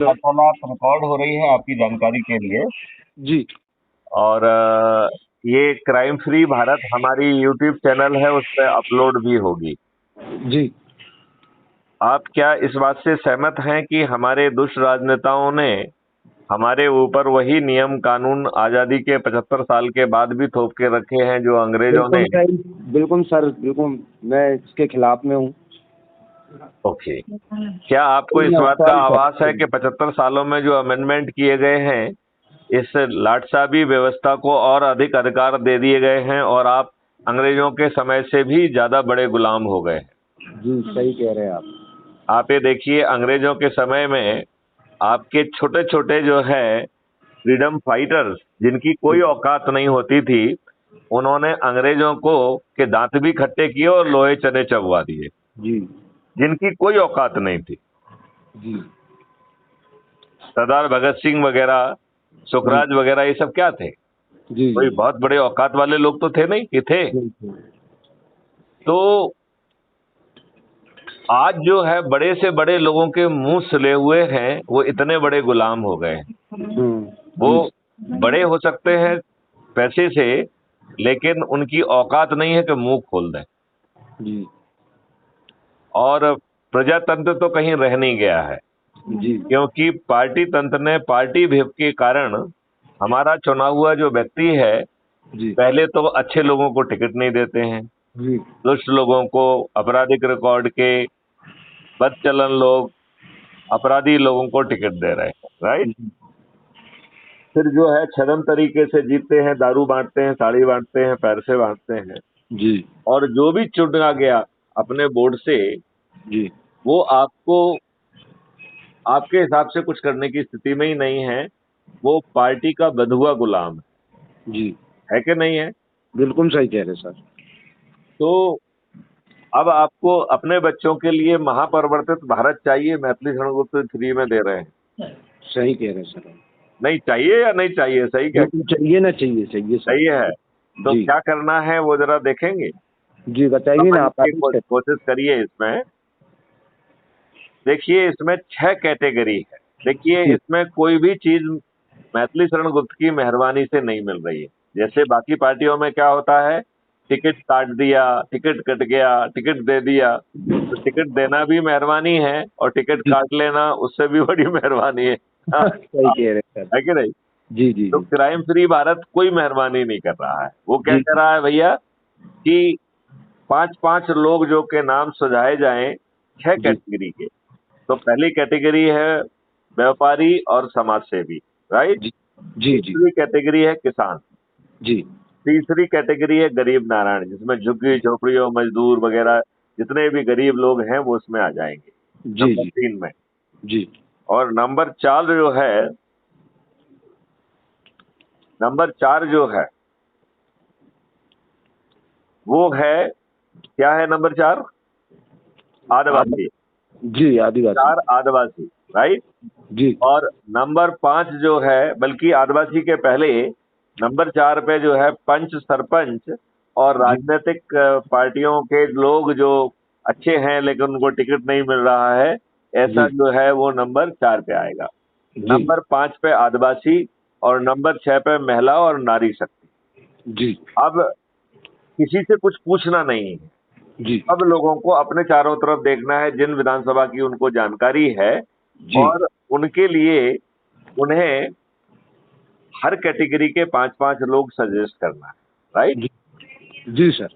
वार्तालाप रिकॉर्ड हो रही है आपकी जानकारी के लिए। जी और ये क्राइम फ्री भारत हमारी यूट्यूब चैनल है, उस पर अपलोड भी होगी। जी। आप क्या इस बात से सहमत हैं कि हमारे दुष्ट राजनेताओं ने हमारे ऊपर वही नियम कानून आजादी के 75 साल के बाद भी थोप के रखे हैं जो अंग्रेजों बिल्कुल ने? सही, बिल्कुल सर, बिल्कुल मैं इसके खिलाफ में हूँ। ओके, क्या आपको इस बात का आभास है कि 75 सालों में जो अमेंडमेंट किए गए हैं, इस लाटसाबी व्यवस्था को और अधिक अधिकार दे दिए गए हैं और आप अंग्रेजों के समय से भी ज्यादा बड़े गुलाम हो गए? जी सही कह रहे हैं आप। आप ये देखिए, अंग्रेजों के समय में आपके छोटे छोटे जो है फ्रीडम फाइटर्स, जिनकी कोई औकात नहीं होती थी, उन्होंने अंग्रेजों को के दांत भी खट्टे किए और लोहे चने चबवा दिए, जी जिनकी कोई औकात नहीं थी। जी सरदार भगत सिंह वगैरह, जी सुखराज वगैरह, ये सब क्या थे? जी कोई जी बहुत बड़े औकात वाले लोग तो थे नहीं कि थे? बिल्कुल। तो आज जो है बड़े से बड़े लोगों के मुंह सिले हुए हैं, वो इतने बड़े गुलाम हो गए हैं। वो जी बड़े हो सकते हैं पैसे से, लेकिन उनकी औकात नहीं है कि मुंह खोल दें। जी और प्रजातंत्र तो कहीं रह नहीं गया है, जी क्योंकि पार्टी तंत्र ने पार्टी भेद के कारण हमारा चुना हुआ जो व्यक्ति है, जी पहले तो अच्छे लोगों को टिकट नहीं देते हैं, जी दुष्ट लोगोों को, आपराधिक रिकॉर्ड के बदचलन लोग, अपराधी लोगों को टिकट दे रहे हैं, राइट? फिर जो है छदम तरीके से जीतते हैं, दारू बांटते हैं, साड़ी बांटते हैं, पैसे बांटते हैं। जी और जो भी चुना गया अपने बोर्ड से, जी वो आपको आपके हिसाब से कुछ करने की स्थिति में ही नहीं है। वो पार्टी का बंधुआ गुलाम जी है कि नहीं है? बिल्कुल सही कह रहे सर। तो अब आपको अपने बच्चों के लिए महापरिवर्तित भारत चाहिए, मैथिली शरणगुप्त फ्री में दे रहे हैं। सही कह रहे सर। नहीं चाहिए या नहीं चाहिए? सही क्या? बिल्कुल चाहिए ना, चाहिए चाहिए सर। सही है। तो जी क्या करना है वो जरा देखेंगे? जी बताइए ना आप समझने की आगे से। कोशिश करिए। इसमें देखिए, इसमें 6 कैटेगरी है। देखिए, जी इसमें कोई भी चीज मैथिली शरण गुप्त की मेहरबानी से नहीं मिल रही है। जैसे बाकी पार्टियों में क्या होता है, टिकट काट दिया, टिकट कट गया, टिकट दे दिया। तो टिकट देना भी मेहरबानी है और टिकट जी काट लेना उससे भी बड़ी मेहरबानी है। हाँ, सही कह रहे सर। है कि नहीं? जी जी तो जी क्राइम फ्री भारत कोई मेहरबानी नहीं कर रहा है। वो क्या जी कह रहा है भैया कि 5-5 लोग जो के नाम सुझाए जाएं, 6 जी कैटेगरी के। तो पहली कैटेगरी है व्यापारी और समाज सेवी, राइट? जी जी जी दूसरी कैटेगरी है किसान। जी तीसरी कैटेगरी है गरीब नारायण, जिसमें झुग्गी झोपड़ियों, मजदूर वगैरह जितने भी गरीब लोग हैं वो उसमें आ जाएंगे, जी नंबर जी 3 में। जी और नंबर 4 जो है वो है, क्या है नंबर 4? आदिवासी। जी आदिवासी। 4 आदिवासी, राइट? जी और नंबर 5 जो है, बल्कि आदिवासी के पहले नंबर 4 पे जो है पंच सरपंच और जी राजनीतिक पार्टियों के लोग जो अच्छे हैं लेकिन उनको टिकट नहीं मिल रहा है, ऐसा जी जो है वो नंबर 4 पे आएगा। जी नंबर 5 पे आदिवासी और नंबर 6 पे महिला और नारी शक्ति। जी अब किसी से कुछ पूछना नहीं है, जी सब लोगों को अपने चारों तरफ देखना है जिन विधानसभा की उनको जानकारी है, जी और उनके लिए उन्हें हर कैटेगरी के 5-5 लोग सजेस्ट करना है, राइट? जी जी सर।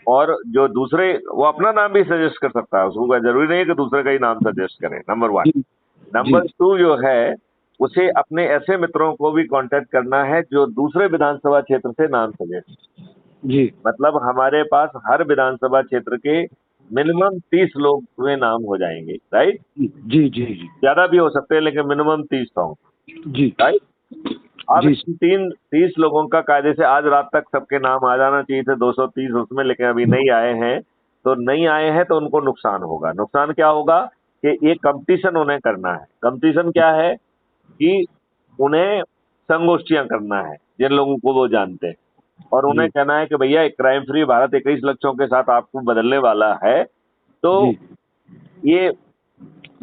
और जो दूसरे, वो अपना नाम भी सजेस्ट कर सकता है, उसको जरूरी नहीं है कि दूसरे का ही नाम सजेस्ट करें, नंबर 1। जी जी नंबर 2 जो है, उसे अपने ऐसे मित्रों को भी कांटेक्ट करना है जो दूसरे विधानसभा क्षेत्र से नाम सजेस्ट। जी मतलब हमारे पास हर विधानसभा क्षेत्र के मिनिमम 30 लोग में नाम हो जाएंगे, राइट? जी जी जी जी ज्यादा भी हो सकते हैं लेकिन मिनिमम 30 होंगे, जी राइट? अब जी इन 30 लोगों का कायदे से आज रात तक सबके नाम आ जाना चाहिए थे, 230 उसमें, लेकिन अभी नहीं आए हैं। तो नहीं आए हैं तो उनको नुकसान होगा। नुकसान क्या होगा कि ये कंपटीशन उन्हें करना है। कंपटीशन क्या है कि उन्हें संगोष्ठियां करना है जिन लोगों को वो जानते हैं, और उन्हें जी कहना है कि भैया एक क्राइम फ्री भारत 21 लक्ष्यों के साथ आपको बदलने वाला है। तो जी ये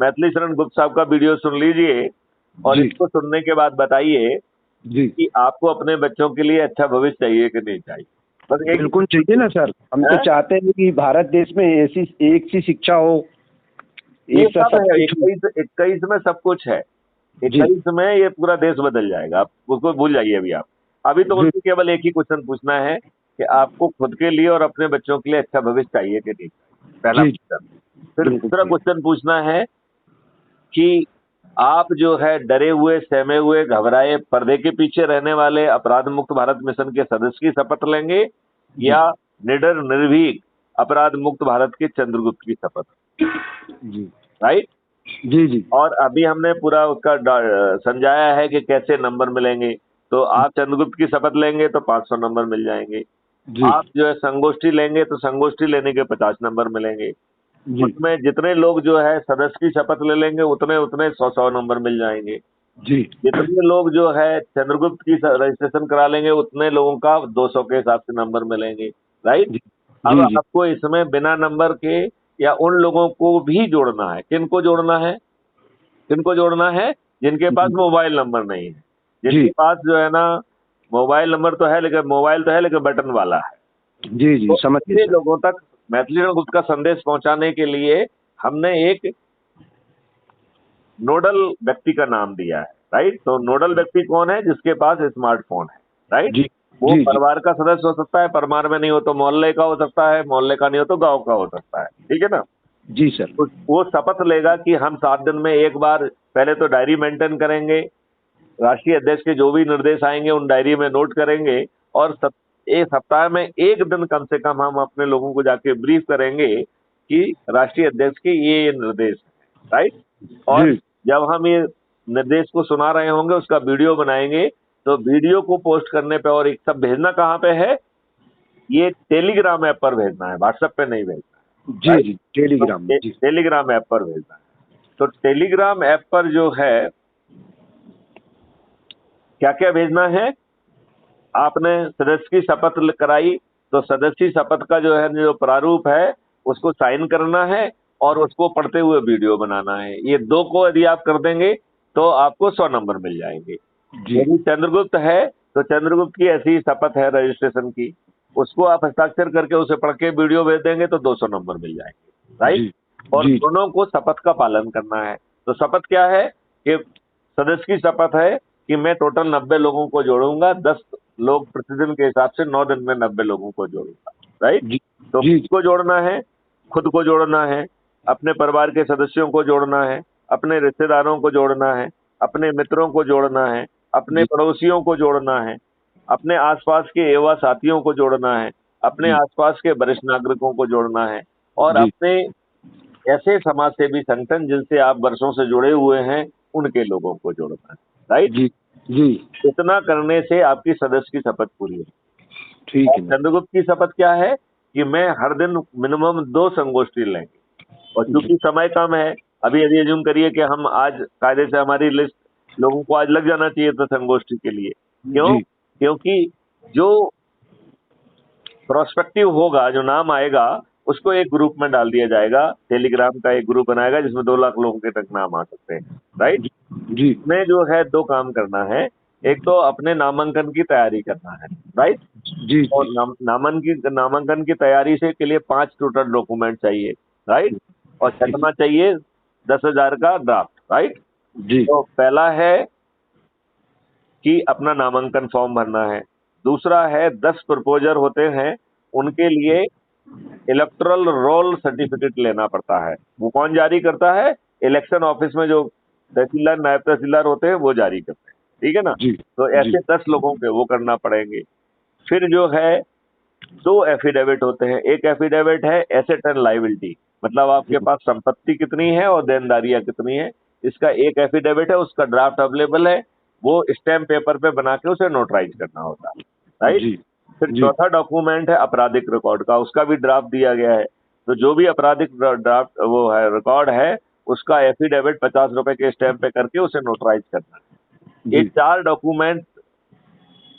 मैथिली शरण गुप्त साहब का वीडियो सुन लीजिए, और जी इसको सुनने के बाद बताइए जी कि आपको अपने बच्चों के लिए अच्छा भविष्य चाहिए कि नहीं चाहिए। बस एक बिल्कुल चाहिए ना सर, हम तो है, चाहते हैं कि भारत देश में ऐसी एक सी शिक्षा हो, ये एक सा सब सब है। कुछ हो। 21 में सब कुछ है। जी 21 में ये पूरा देश बदल जाएगा, आप उसको भूल जाइए अभी आप। अभी तो जी उनसे केवल एक ही क्वेश्चन पूछना है कि आपको खुद के लिए और अपने बच्चों के लिए अच्छा भविष्य चाहिए कि नहीं चाहिए, पहला जी क्वेश्चन। फिर बिल्कुल दूसरा सही। क्वेश्चन पूछना है कि आप जो है डरे हुए, सहमे हुए, घबराए, पर्दे के पीछे रहने वाले अपराध मुक्त भारत मिशन के सदस्य की शपथ लेंगे जी या निडर निर्भीक अपराध मुक्त भारत के चंद्रगुप्त की शपथ, जी राइट। जी जी और अभी हमने पूरा उसका समझाया है कि कैसे नंबर मिलेंगे। तो आप चंद्रगुप्त की शपथ लेंगे तो 500 नंबर मिल जाएंगे। जी आप जो है संगोष्ठी लेंगे तो संगोष्ठी लेने के 50 नंबर मिलेंगे। जी उसमें जितने लोग जो है सदस्य की शपथ ले लेंगे उतने उतने 100 नंबर मिल जाएंगे। जी जितने लोग जो है चंद्रगुप्त की रजिस्ट्रेशन करा लेंगे उतने लोगों का 200 के हिसाब से नंबर मिलेंगे, राइट। जी अब जी जी आपको इसमें बिना नंबर के या उन लोगों को भी जोड़ना है। किनको जोड़ना है? किनको जोड़ना है? जिनके पास मोबाइल नंबर नहीं है, जिनके जी पास जो है ना मोबाइल नंबर तो है लेकिन मोबाइल तो है लेकिन बटन वाला है। जी जी तो समझ गए ऐसे सर। लोगों तक मैथिली में गुप्त का संदेश पहुंचाने के लिए हमने एक नोडल व्यक्ति का नाम दिया है, राइट। तो नोडल व्यक्ति कौन है? जिसके पास स्मार्टफोन है, राइट। जी वो जी जी परिवार का सदस्य हो सकता है, परिवार में नहीं हो तो मोहल्ले का हो सकता है, मोहल्ले का नहीं हो तो गांव का हो सकता है, ठीक है ना। जी सर। तो वो शपथ लेगा कि हम 7 दिन में एक बार पहले तो डायरी मेंटेन करेंगे, राष्ट्रीय अध्यक्ष के जो भी निर्देश आएंगे उन डायरी में नोट करेंगे और एक सप्ताह में एक दिन कम से कम हम अपने लोगों को जाके ब्रीफ करेंगे कि राष्ट्रीय अध्यक्ष के ये निर्देश है, राइट। और जी जब हम ये निर्देश को सुना रहे होंगे उसका वीडियो बनाएंगे। तो वीडियो को पोस्ट करने पे और एक सब भेजना कहाँ पे है? ये टेलीग्राम ऐप पर भेजना है, व्हाट्सएप पे नहीं भेजना है, जी राइट। जी तो टेलीग्राम में जी टेलीग्राम ऐप पर भेजना है। तो टेलीग्राम ऐप पर जो है क्या क्या भेजना है? आपने सदस्य की शपथ कराई तो सदस्य की शपथ का जो है जो प्रारूप है उसको साइन करना है और उसको पढ़ते हुए वीडियो बनाना है। ये दो को यदि आप कर देंगे तो आपको 100 नंबर मिल जाएंगे। जी यदि चंद्रगुप्त है तो चंद्रगुप्त की ऐसी ही शपथ है रजिस्ट्रेशन की, उसको आप हस्ताक्षर करके उसे पढ़ के वीडियो भेज देंगे तो 200 नंबर मिल जाएंगे, राइट। जी और जी दोनों को शपथ का पालन करना है। तो शपथ क्या है कि सदस्य की शपथ है कि मैं टोटल 90 लोगों को जोड़ूंगा, 10 लोग प्रतिदिन के हिसाब से 9 दिन में 90 लोगों को जोड़ूंगा, राइट। जी तो जी किसको जोड़ना है? खुद को जोड़ना है, अपने परिवार के सदस्यों को जोड़ना है, अपने रिश्तेदारों को जोड़ना है, अपने मित्रों को जोड़ना है, अपने जी पड़ोसियों को जोड़ना है, अपने आसपास के युवा साथियों को जोड़ना है, अपने जी आसपास के वरिष्ठ नागरिकों को जोड़ना है और जी अपने ऐसे समाज सेवी संगठन जिनसे आप वर्षों से जुड़े हुए हैं उनके लोगों को जोड़ना है, राइट। जी जी इतना करने से आपकी सदस्य की शपथ पूरी है। ठीक और है ना। चंद्रगुप्त की शपथ क्या है कि मैं हर दिन मिनिमम 2 संगोष्ठी लेंगे। और जी चूंकि समय कम है, अभी यदि एज्यूम करिए कि हम आज कायदे से हमारी लिस्ट लोगों को आज लग जाना चाहिए था संगोष्ठी के लिए। क्यों? जी क्योंकि जो प्रोस्पेक्टिव होगा, जो नाम आएगा उसको एक ग्रुप में डाल दिया जाएगा। टेलीग्राम का एक ग्रुप बनाएगा जिसमें 2 लाख लोगों के तक नाम आ सकते हैं, राइट। जी जी इसमें जो है 2 काम करना है। एक तो अपने नामांकन की तैयारी करना है, राइट। जी और नामांकन की तैयारी से के लिए 5 टोटल डॉक्यूमेंट चाहिए, राइट। और छठना चाहिए 10,000 का ड्राफ्ट, राइट। जी तो पहला है कि अपना नामांकन फॉर्म भरना है। दूसरा है 10 प्रपोजर होते हैं, उनके लिए इलेक्टोरल रोल सर्टिफिकेट लेना पड़ता है। वो कौन जारी करता है? इलेक्शन ऑफिस में जो तहसीलदार, नायब तहसीलदार होते हैं वो जारी करते हैं, ठीक है ना। जी तो जी ऐसे 10 लोगों के वो करना पड़ेंगे। फिर जो है 2 एफिडेविट होते हैं। एक एफिडेविट है एसेट एंड लायबिलिटी, मतलब आपके पास संपत्ति कितनी है और देनदारियां कितनी है, इसका एक एफिडेविट है। उसका ड्राफ्ट अवेलेबल है, वो स्टैम्प पेपर पे बना के उसे नोटराइज करना होता है, राइट। जी फिर जी चौथा डॉक्यूमेंट है आपराधिक रिकॉर्ड का, उसका भी ड्राफ्ट दिया गया है। तो जो भी आपराधिक ड्राफ्ट वो है रिकॉर्ड है उसका एफिडेविट 50 रुपए के स्टैम्प पे करके उसे नोटराइज करना है। ये जी 4 डॉक्यूमेंट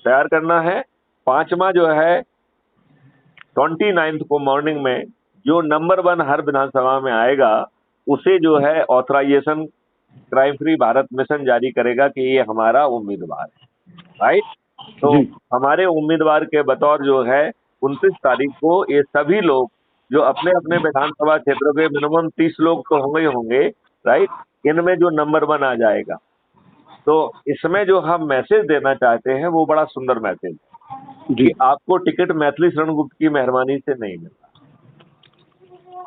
तैयार करना है। पांचवा जो है 29 को मॉर्निंग में जो नंबर 1 हर विधानसभा में आएगा उसे जो है authorisation crime free Bharat mission जारी करेगा कि ये हमारा उम्मीदवार है, राइट। तो जी हमारे उम्मीदवार के बतौर जो है 29 तारीख को ये सभी लोग जो अपने अपने विधानसभा क्षेत्रों के मिनिमम 30 लोग तो होंगे ही होंगे, राइट, इनमें जो नंबर 1 आ जाएगा। तो इसमें जो हम मैसेज देना चाहते हैं वो बड़ा सुंदर मैसेज है जी कि आपको टिकट मैथिली शरण गुप्त की मेहरबानी से नहीं मिल रहा,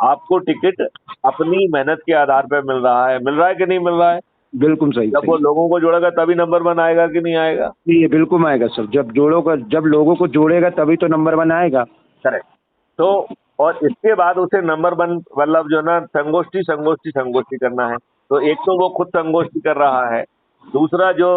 आपको टिकट अपनी मेहनत के आधार पर मिल रहा है कि नहीं मिल रहा है। बिल्कुल सही जब वो सही। लोगों को जोड़ेगा तभी नंबर 1 आएगा कि नहीं आएगा। जी ये बिल्कुल आएगा सर, जब लोगों को जोड़ेगा तभी तो नंबर 1 आएगा। करेक्ट। तो और इसके बाद उसे नंबर 1 मतलब जो ना संगोष्ठी संगोष्ठी संगोष्ठी करना है। तो एक तो वो खुद संगोष्ठी कर रहा है, दूसरा जो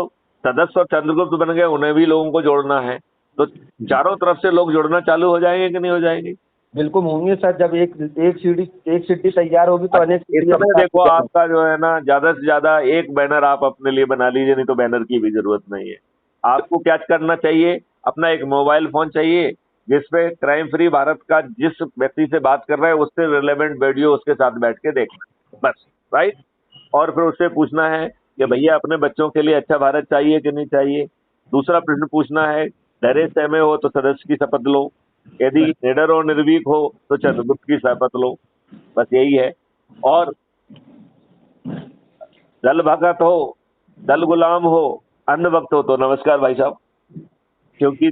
सदस्य और चंद्रगुप्त बन गए उन्हें भी लोगों को जोड़ना है। तो चारों तरफ से लोग जुड़ना चालू हो जाएंगे कि नहीं हो जाएंगे। बिल्कुल होंगे सर, जब एक सीढ़ी तैयार होगी तो अनेक इस सीढ़ियां समय बता देखो सकते हैं। आपका जो है ना ज्यादा से ज्यादा एक बैनर आप अपने लिए बना लीजिए, नहीं तो बैनर की भी जरूरत नहीं है। आपको क्या करना चाहिए, अपना एक मोबाइल फोन चाहिए जिसपे क्राइम फ्री भारत का जिस व्यक्ति से बात कर रहे हैं उससे रिलेवेंट वीडियो उसके साथ बैठ के देखना है, बस, राइट। और फिर उससे पूछना है कि भैया अपने बच्चों के लिए अच्छा भारत चाहिए कि नहीं चाहिए। दूसरा प्रश्न पूछना है, डरे सहमे हो तो सदस्य की शपथ लो, यदि निडर और निर्भीक हो तो चंद्रगुप्त की शपथ लो, बस यही है। और दल भगत हो, दल गुलाम हो, अंध भक्त हो तो नमस्कार भाई साहब, क्योंकि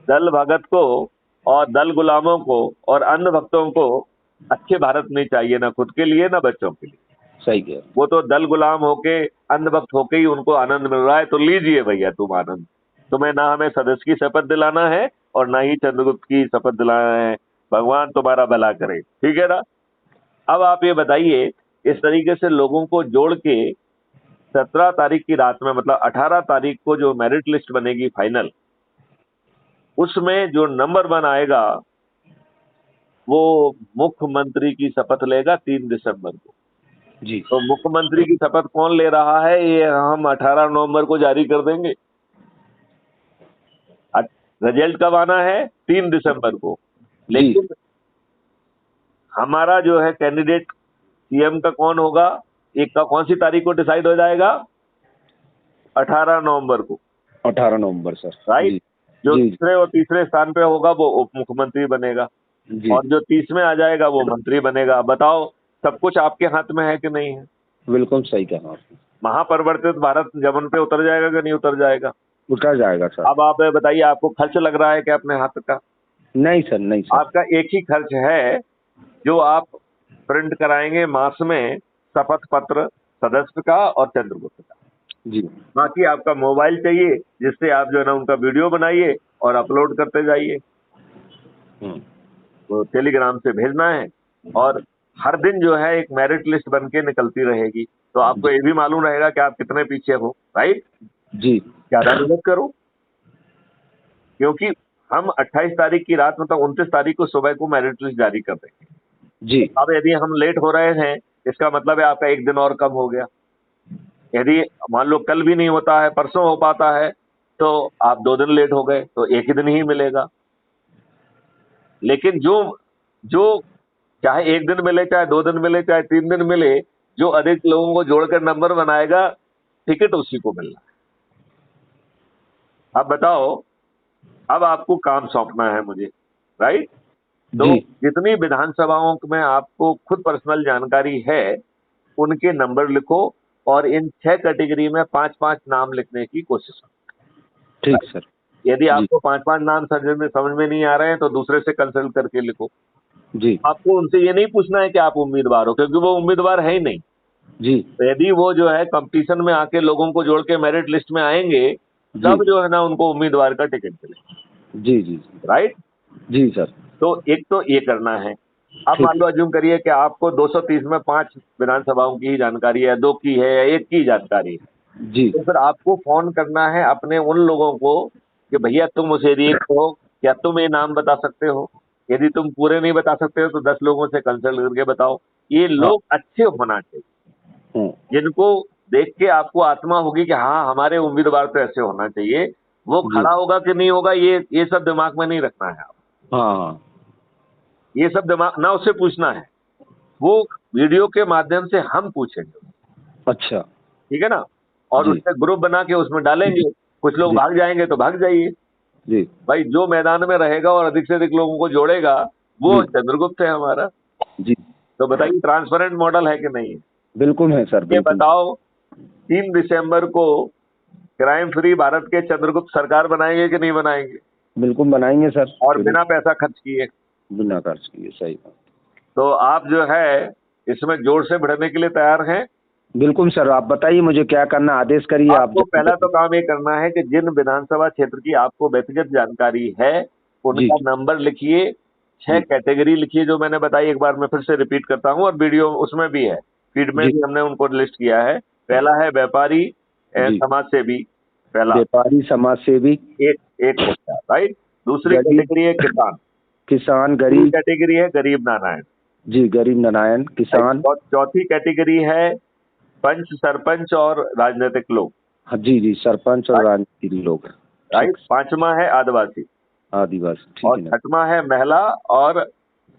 दल भगत को और दल गुलामों को और अंध भक्तों को अच्छे भारत नहीं चाहिए, ना खुद के लिए ना बच्चों के लिए। सही कह रहे वो तो दल गुलाम होके अंध भक्त होके ही उनको आनंद मिल रहा है, तो लीजिए भैया तुम आनंद। तुम्हें ना हमें सदस्य की शपथ दिलाना है और ना ही चंद्रगुप्त की शपथ दिलाना है। भगवान तुम्हारा भला करे, ठीक है ना। अब आप ये बताइए, इस तरीके से लोगों को जोड़ के 17 तारीख की रात में मतलब 18 तारीख को जो मेरिट लिस्ट बनेगी फाइनल, उसमें जो नंबर 1 आएगा वो मुख्यमंत्री की शपथ लेगा 3 दिसंबर को। जी तो मुख्यमंत्री की शपथ कौन ले रहा है ये हम 18 नवंबर को जारी कर देंगे। रिजल्ट कब आना है, 3 दिसंबर को। जी लेकिन हमारा जो है कैंडिडेट सीएम का कौन होगा, एक का कौन सी तारीख को डिसाइड हो जाएगा, 18 नवंबर को, 18 नवंबर सर। राइट। जी जो जी दूसरे और तीसरे स्थान पे होगा वो उप मुख्यमंत्री बनेगा जी और जो 30 में आ जाएगा वो मंत्री बनेगा। बताओ, सब कुछ आपके हाथ में है कि नहीं है। बिल्कुल सही कहा आपने। महापरिवर्तित भारत जमन पे उतर जाएगा कि नहीं उतर जाएगा। उतर जाएगा सर। अब आप बताइए, आपको खर्च लग रहा है क्या अपने हाथ का। नहीं सर, नहीं सर। आपका एक ही खर्च है जो आप प्रिंट कराएंगे मास में, शपथ पत्र सदस्य का और चंद्रगुप्त का। जी बाकी आपका मोबाइल चाहिए जिससे आप जो है ना उनका वीडियो बनाइए और अपलोड करते जाइए। हम्म, तो टेलीग्राम से भेजना है और हर दिन जो है एक मेरिट लिस्ट बन के निकलती रहेगी, तो आपको ये भी मालूम रहेगा कि आप कितने पीछे हो, राइट। जी ज्यादा मेहनत करो, क्योंकि हम 28 तारीख की रात मतलब 29 तारीख को सुबह को मेरिट लिस्ट जारी कर देंगे। जी अब यदि हम लेट हो रहे हैं इसका मतलब है आपका एक दिन और कम हो गया। यदि मान लो कल भी नहीं होता है, परसों हो पाता है, तो आप 2 दिन लेट हो गए तो एक ही दिन ही मिलेगा। लेकिन जो जो चाहे एक दिन मिले, चाहे 2 दिन मिले, चाहे 3 दिन मिले, जो अधिक लोगों को जोड़कर नंबर बनाएगा टिकट उसी को मिलना है। अब बताओ, अब आपको काम सौंपना है मुझे, राइट। तो जी जितनी विधानसभाओं में आपको खुद पर्सनल जानकारी है उनके नंबर लिखो और इन 6 कैटेगरी में 5-5 नाम लिखने की कोशिश करो। ठीक सर। यदि जी आपको 5-5 नाम समझ में नहीं आ रहे हैं तो दूसरे से कंसल्ट करके लिखो। जी आपको उनसे ये नहीं पूछना है कि आप उम्मीदवार हो, क्योंकि वो उम्मीदवार है ही नहीं। जी तो यदि वो जो है कंपटीशन में आके लोगों को जोड़ के मेरिट लिस्ट में आएंगे जी तब जो है ना उनको उम्मीदवार का टिकट मिलेगा, जी जी राइट। जी सर। तो एक तो ये करना है। अब ठीक। मान लो अज्यूम करिए कि आपको 230 में 5 विधानसभाओं की ही जानकारी है, 2 की है या 1 की जानकारी है, जी तो फिर आपको फोन करना है अपने उन लोगों को कि भैया तुम उसे एक हो, क्या तुम ये नाम बता सकते हो। यदि तुम पूरे नहीं बता सकते हो तो 10 लोगों से कंसल्ट करके बताओ। ये हाँ। लोग अच्छे होना चाहिए जिनको देख के आपको आत्मा होगी कि हाँ हमारे उम्मीदवार तो ऐसे होना चाहिए। वो जी खड़ा होगा कि नहीं होगा ये सब दिमाग में नहीं रखना है। आप हाँ हाँ। ये सब दिमाग ना उससे पूछना है, वो वीडियो के माध्यम से हम पूछेंगे। अच्छा। ठीक है ना, और जी। उससे ग्रुप बना के उसमें डालेंगे, कुछ लोग जी। भाग जाएंगे तो भाग जाइए जी। भाई, जो मैदान में रहेगा और अधिक से अधिक लोगों को जोड़ेगा वो जी। चंद्रगुप्त है हमारा। जी। तो बताइए ट्रांसपेरेंट मॉडल है कि नहीं है? बिल्कुल है सर, ये बिल्कुल। बताओ 3 दिसंबर को क्राइम फ्री भारत के चंद्रगुप्त सरकार बनाएंगे कि नहीं बनाएंगे? बिल्कुल बनाएंगे सर, और क्यों बिना नहीं? पैसा खर्च किए। बिना खर्च किए, सही बात। तो आप जो है इसमें जोर से भिड़ने के लिए तैयार हैं? बिल्कुल सर, आप बताइए मुझे क्या करना, आदेश करिए आप। आपको पहला तो काम ये करना है कि जिन विधानसभा क्षेत्र की आपको व्यक्तिगत जानकारी है जी। उनका नंबर लिखिए, 6 जी। कैटेगरी लिखिए जो मैंने बताई, एक बार मैं फिर से रिपीट करता हूं, और वीडियो उसमें भी है, फीड में जी। भी हमने उनको लिस्ट किया है। पहला है व्यापारी, जी। समाज सेवी, पहला व्यापारी, समाज सेवी, एक एक हो गया, राइट। दूसरी गरीब, कैटेगरी है किसान। किसान, तीसरी गरीब। कैटेगरी है गरीब नारायण। जी, गरीब नारायण, किसान। और चौथी कैटेगरी है पंच, सरपंच और राजनीतिक लोग, हाँ जी जी, सरपंच और राजनीतिक लोग। राइट। ठीक। पांचवा है आदिवासी, आदिवासी, ठीक और है ना। छठवां है महिला और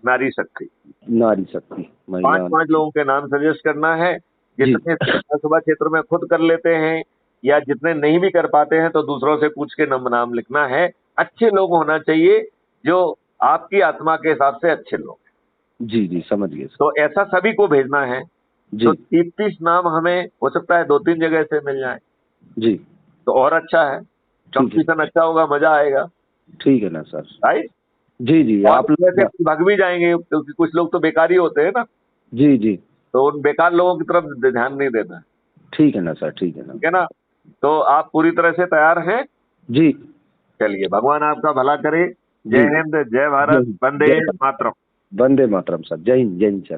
नारी शक्ति। नारी शक्ति, पांच महिला। पांच लोगों के नाम सजेस्ट करना है, जी। जितने विधानसभा क्षेत्र में खुद कर लेते हैं या जितने नहीं भी कर पाते हैं तो दूसरों से पूछ के नाम लिखना है। अच्छे लोग होना चाहिए, जो आपकी आत्मा के हिसाब से अच्छे लोग। जी जी, समझ गए सर। तो ऐसा सभी को भेजना है। जी। तो 30 नाम हमें हो सकता है 2-3 जगह से मिल जाए जी। तो और अच्छा है, ठीक है। कंपटीशन अच्छा होगा, मजा आएगा, ठीक है ना सर। राइट। जी जी, और आप वैसे लोग। भाग भी जाएंगे क्योंकि कुछ लोग तो बेकार ही होते हैं ना, जी जी। तो उन बेकार लोगों की तरफ ध्यान नहीं देना है, ठीक है ना सर, ठीक है ना। ठीक है ना। तो आप पूरी तरह से तैयार हैं? जी। चलिए, भगवान आपका भला करे। जी। जय हिंद, जय जय भारत, हिंद, वंदे जय भारत। मातरम। वंदे मातरम सर, जय हिंद, जय हिंद सर।